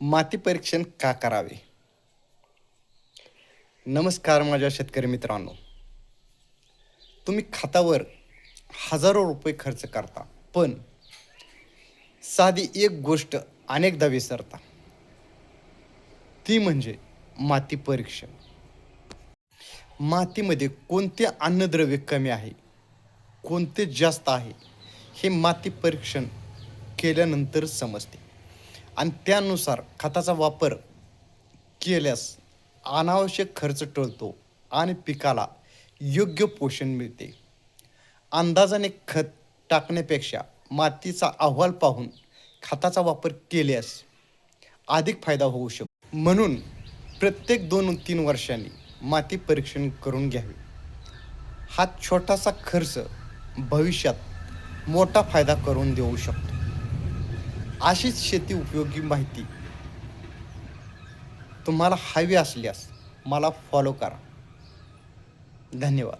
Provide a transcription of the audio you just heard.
माती परीक्षण का करावे? नमस्कार माझ्या शेतकरी मित्रांनो. तुम्ही खतावर हजारो रुपये खर्च करता, पण साधी एक गोष्ट अनेकदा विसरता. ती म्हणजे माती परीक्षण. मातीमध्ये कोणते अन्नद्रव्य कमी आहे, कोणते जास्त आहे, हे माती परीक्षण केल्यानंतर समजते. आणि त्यानुसार खताचा वापर केल्यास अनावश्यक खर्च टळतो आणि पिकाला योग्य पोषण मिळते. अंदाजाने खत टाकण्यापेक्षा मातीचा अहवाल पाहून खताचा वापर केल्यास अधिक फायदा होऊ शकतो. म्हणून प्रत्येक 2-3 वर्षांनी माती परीक्षण करून घ्यावे. हा छोटासा खर्च भविष्यात मोठा फायदा करून देऊ शकतो. अशीच शेती उपयोगी माहिती तुम्हाला हवी असल्यास मला फॉलो करा. धन्यवाद.